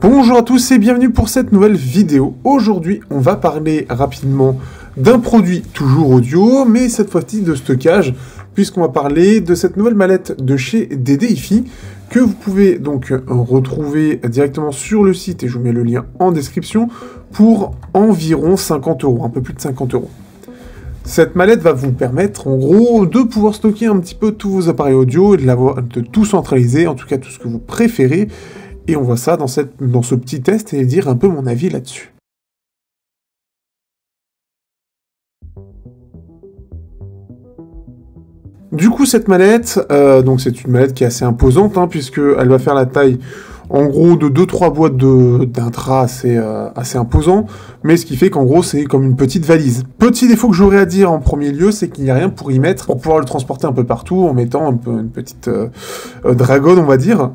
Bonjour à tous et bienvenue pour cette nouvelle vidéo. Aujourd'hui, on va parler rapidement d'un produit toujours audio, mais cette fois-ci de stockage, puisqu'on va parler de cette nouvelle mallette de chez DD-hi-fi que vous pouvez donc retrouver directement sur le site, et je vous mets le lien en description, pour environ 50 €, un peu plus de 50 €. Cette mallette va vous permettre, en gros, de pouvoir stocker un petit peu tous vos appareils audio et de tout centraliser, en tout cas tout ce que vous préférez. Et on voit ça dans ce petit test et dire un peu mon avis là-dessus. Du coup, cette mallette, donc c'est une mallette qui est assez imposante, hein, puisqu'elle va faire la taille, en gros, de 2-3 boîtes d'intra assez imposant, mais ce qui fait qu'en gros, c'est comme une petite valise. Petit défaut que j'aurais à dire en premier lieu, c'est qu'il n'y a rien pour y mettre, pour pouvoir le transporter un peu partout, en mettant un peu une petite dragonne, on va dire.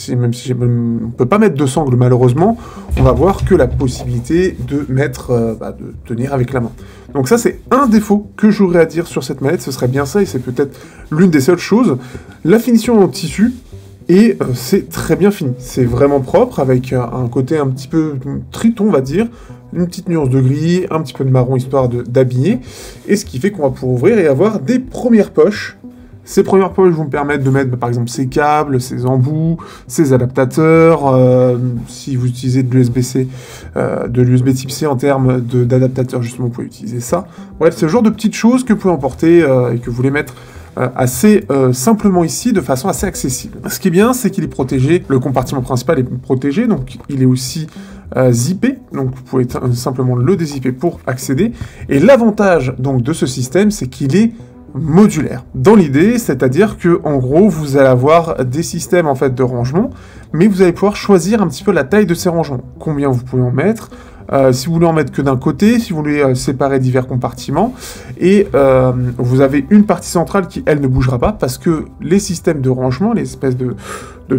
Même si on ne peut pas mettre de sangle malheureusement, on va voir que la possibilité de mettre, de tenir avec la main. Donc ça c'est un défaut que j'aurais à dire sur cette mallette, ce serait bien ça, et c'est peut-être l'une des seules choses. La finition en tissu, et c'est très bien fini, c'est vraiment propre, avec un côté un petit peu triton on va dire, une petite nuance de gris, un petit peu de marron histoire d'habiller, et ce qui fait qu'on va pouvoir ouvrir et avoir des premières poches. Ces premières poches vont me permettre de mettre par exemple ces câbles, ces embouts, ces adaptateurs, si vous utilisez de l'USB-C, de l'USB type C en termes d'adaptateur, justement vous pouvez utiliser ça. Bref, c'est le genre de petites choses que vous pouvez emporter et que vous voulez mettre assez simplement ici, de façon assez accessible. Ce qui est bien, c'est qu'il est protégé, le compartiment principal est protégé, donc il est aussi zippé, donc vous pouvez simplement le dézipper pour accéder. Et l'avantage donc de ce système, c'est qu'il est modulaire. Dans l'idée, c'est-à-dire que en gros, vous allez avoir des systèmes en fait de rangement, mais vous allez pouvoir choisir un petit peu la taille de ces rangements. Combien vous pouvez en mettre, si vous voulez en mettre que d'un côté, si vous voulez séparer divers compartiments, et vous avez une partie centrale qui, elle, ne bougera pas, parce que les systèmes de rangement, les espèces de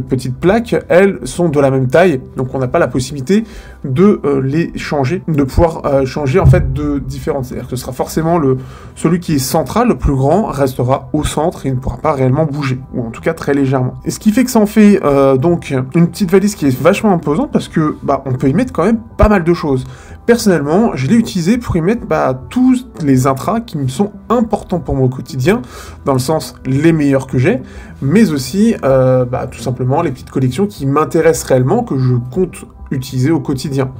petites plaques, elles sont de la même taille, donc on n'a pas la possibilité de les changer, de pouvoir changer en fait de différentes. C'est-à-dire que ce sera forcément celui qui est central, le plus grand, restera au centre et ne pourra pas réellement bouger, ou en tout cas très légèrement. Et ce qui fait que ça en fait donc une petite valise qui est vachement imposante, parce que on peut y mettre quand même pas mal de choses. Personnellement, je l'ai utilisé pour y mettre tous les intras qui me sont importants pour moi au quotidien, dans le sens les meilleurs que j'ai, mais aussi tout simplement les petites collections qui m'intéressent réellement, que je compte utiliser au quotidien.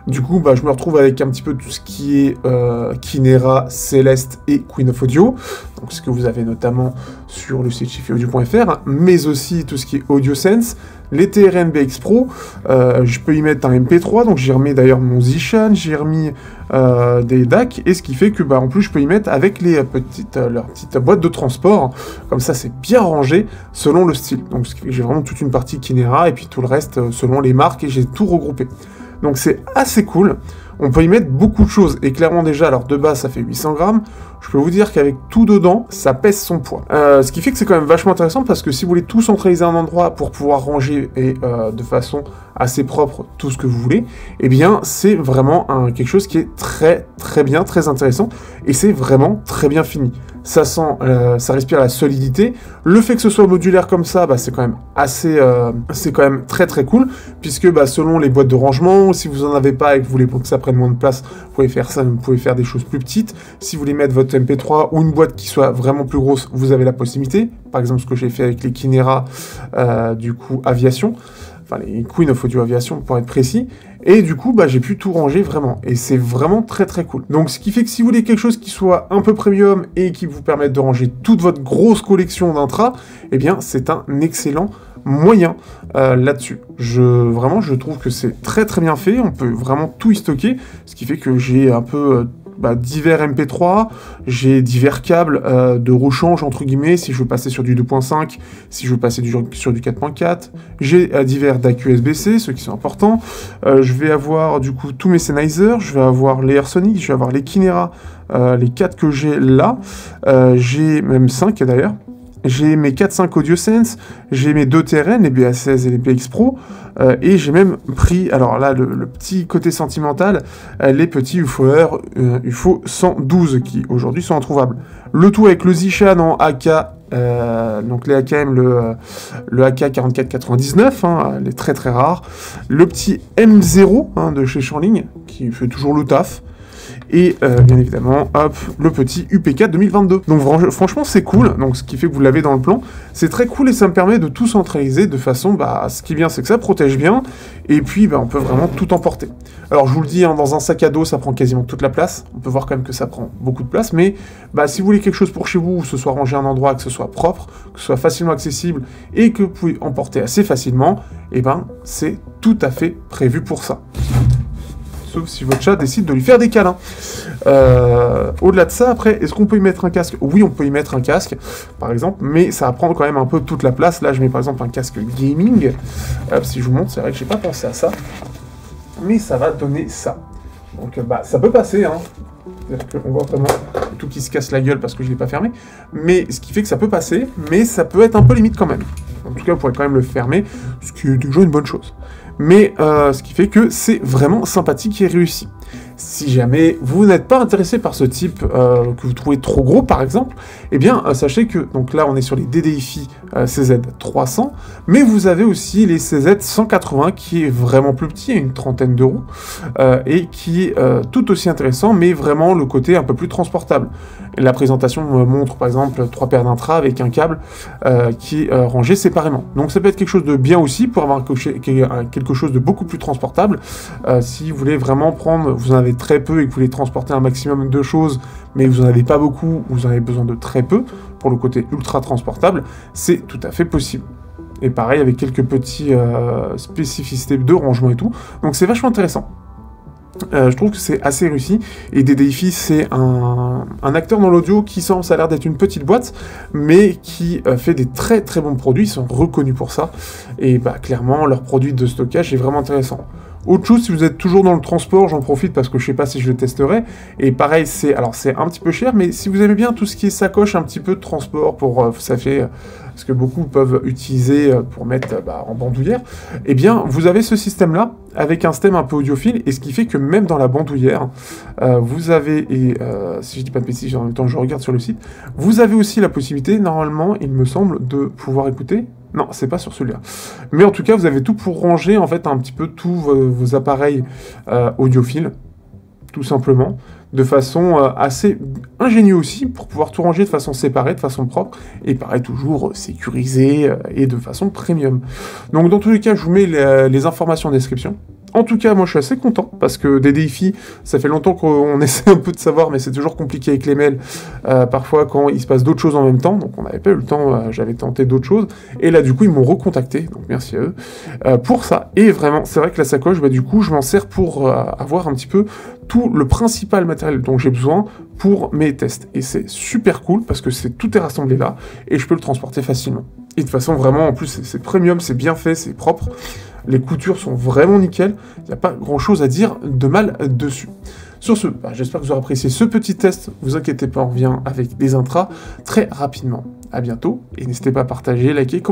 Du coup, je me retrouve avec un petit peu tout ce qui est Kinera, Celeste et Queen of Audio, donc ce que vous avez notamment sur le site chifiaudio.fr, mais aussi tout ce qui est AudioSense, les TRN-BX Pro, je peux y mettre un MP3, donc j'ai remis d'ailleurs mon Zishan, j'ai remis des DAC, et ce qui fait que en plus je peux y mettre avec leurs petites boîtes de transport, comme ça c'est bien rangé selon le style. Donc ce qui fait que j'ai vraiment toute une partie Kinera, et puis tout le reste selon les marques, et j'ai tout regroupé. Donc c'est assez cool, on peut y mettre beaucoup de choses, et clairement déjà, alors de base ça fait 800 grammes, je peux vous dire qu'avec tout dedans, ça pèse son poids. Ce qui fait que c'est quand même vachement intéressant, parce que si vous voulez tout centraliser à un endroit pour pouvoir ranger, et de façon assez propre, tout ce que vous voulez, eh bien c'est vraiment quelque chose qui est très très bien, très intéressant, et c'est vraiment très bien fini. Ça sent, ça respire la solidité. Le fait que ce soit modulaire comme ça, c'est quand même assez, c'est quand même très très cool, puisque selon les boîtes de rangement, si vous en avez pas et que vous voulez que ça prenne moins de place, vous pouvez faire ça, vous pouvez faire des choses plus petites. Si vous voulez mettre votre MP3 ou une boîte qui soit vraiment plus grosse, vous avez la possibilité. Par exemple, ce que j'ai fait avec les Kinera, du coup, Aviation. Enfin, les Queen of Audio Aviation pour être précis, et du coup j'ai pu tout ranger vraiment, et c'est vraiment très très cool. Donc ce qui fait que si vous voulez quelque chose qui soit un peu premium et qui vous permette de ranger toute votre grosse collection d'intra, eh bien c'est un excellent moyen là-dessus. Vraiment je trouve que c'est très très bien fait, on peut vraiment tout y stocker, ce qui fait que j'ai un peu divers MP3, j'ai divers câbles de rechange entre guillemets, si je veux passer sur du 2.5, si je veux passer sur du 4.4, j'ai divers DAC USB-C, ceux qui sont importants, je vais avoir du coup tous mes Sennheiser, je vais avoir les Airsonic, je vais avoir les Kinera, les 4 que j'ai là, j'ai même 5 d'ailleurs, j'ai mes 4-5 AudioSense, j'ai mes 2 TRN, les BA16 et les BX Pro, et j'ai même pris, alors là, le petit côté sentimental, les petits UFO-R, UFO 112, qui aujourd'hui sont introuvables. Le tout avec le Zishan en AK, donc les AKM, le AK 4499, hein, les très très rares, le petit M0 hein, de chez Shanling, qui fait toujours le taf, et bien évidemment, hop, le petit UP4 2022. Donc franchement, c'est cool, donc ce qui fait que vous l'avez dans le plan, c'est très cool et ça me permet de tout centraliser de façon, ce qui est bien, c'est que ça protège bien, et puis on peut vraiment tout emporter. Alors je vous le dis, hein, dans un sac à dos, ça prend quasiment toute la place, on peut voir quand même que ça prend beaucoup de place, mais si vous voulez quelque chose pour chez vous, où ce soit rangé à un endroit, que ce soit propre, que ce soit facilement accessible, et que vous pouvez emporter assez facilement, c'est tout à fait prévu pour ça. Sauf si votre chat décide de lui faire des câlins. Au-delà de ça, après, est-ce qu'on peut y mettre un casque? Oui, on peut y mettre un casque, par exemple, mais ça va prendre quand même un peu toute la place. Là, je mets par exemple un casque gaming. Si je vous montre, c'est vrai que j'ai pas pensé à ça, mais ça va donner ça. Donc, ça peut passer, hein. C'est-à-dire qu'on voit vraiment tout qui se casse la gueule parce que je l'ai pas fermé, mais ce qui fait que ça peut passer, mais ça peut être un peu limite quand même. En tout cas, vous pourrez quand même le fermer, ce qui est déjà une bonne chose. Mais ce qui fait que c'est vraiment sympathique et réussi. Si jamais vous n'êtes pas intéressé par ce type, que vous trouvez trop gros par exemple, sachez que, donc là on est sur les DDI-FI CZ300, mais vous avez aussi les CZ180 qui est vraiment plus petit, à une trentaine d'euros, et qui est tout aussi intéressant, mais vraiment le côté un peu plus transportable. La présentation montre par exemple 3 paires d'intra avec un câble qui est rangé séparément. Donc ça peut être quelque chose de bien aussi pour avoir quelque chose de beaucoup plus transportable. Si vous voulez vraiment prendre, vous en avez très peu et que vous voulez transporter un maximum de choses, mais vous en avez pas beaucoup, vous en avez besoin de très peu pour le côté ultra transportable, c'est tout à fait possible. Et pareil avec quelques petits spécificités de rangement et tout. Donc c'est vachement intéressant. Je trouve que c'est assez réussi, et DDI-FI c'est un acteur dans l'audio qui ça a l'air d'être une petite boîte, mais qui fait des très très bons produits, ils sont reconnus pour ça, et clairement leur produit de stockage est vraiment intéressant. Autre chose, si vous êtes toujours dans le transport, j'en profite parce que je sais pas si je le testerai, et pareil, c'est un petit peu cher, mais si vous aimez bien tout ce qui est sacoche, un petit peu de transport, ça fait ce que beaucoup peuvent utiliser pour mettre en bandoulière, vous avez ce système-là, avec un système un peu audiophile, et ce qui fait que même dans la bandoulière, vous avez, si je dis pas de bêtises, en même temps je regarde sur le site, vous avez aussi la possibilité, normalement, il me semble, de pouvoir écouter. Non, c'est pas sur celui-là. Mais en tout cas, vous avez tout pour ranger, en fait, un petit peu tous vos appareils audiophiles, tout simplement, de façon assez ingénieuse aussi, pour pouvoir tout ranger de façon séparée, de façon propre, et pareil, toujours sécurisé et de façon premium. Donc, dans tous les cas, je vous mets les informations en description. En tout cas, moi, je suis assez content, parce que DDI-FI, ça fait longtemps qu'on essaie un peu de savoir, mais c'est toujours compliqué avec les mails, parfois quand il se passe d'autres choses en même temps, donc on n'avait pas eu le temps, j'avais tenté d'autres choses, et là, du coup, ils m'ont recontacté, donc merci à eux, pour ça. Et vraiment, c'est vrai que la sacoche, du coup, je m'en sers pour avoir un petit peu tout le principal matériel dont j'ai besoin pour mes tests. Et c'est super cool, parce que tout est rassemblé là, et je peux le transporter facilement. Et de toute façon, vraiment, en plus, c'est premium, c'est bien fait, c'est propre. Les coutures sont vraiment nickel, il n'y a pas grand chose à dire de mal dessus. Sur ce, j'espère que vous aurez apprécié ce petit test, vous inquiétez pas, on revient avec des intras très rapidement. À bientôt, et n'hésitez pas à partager, liker, commenter.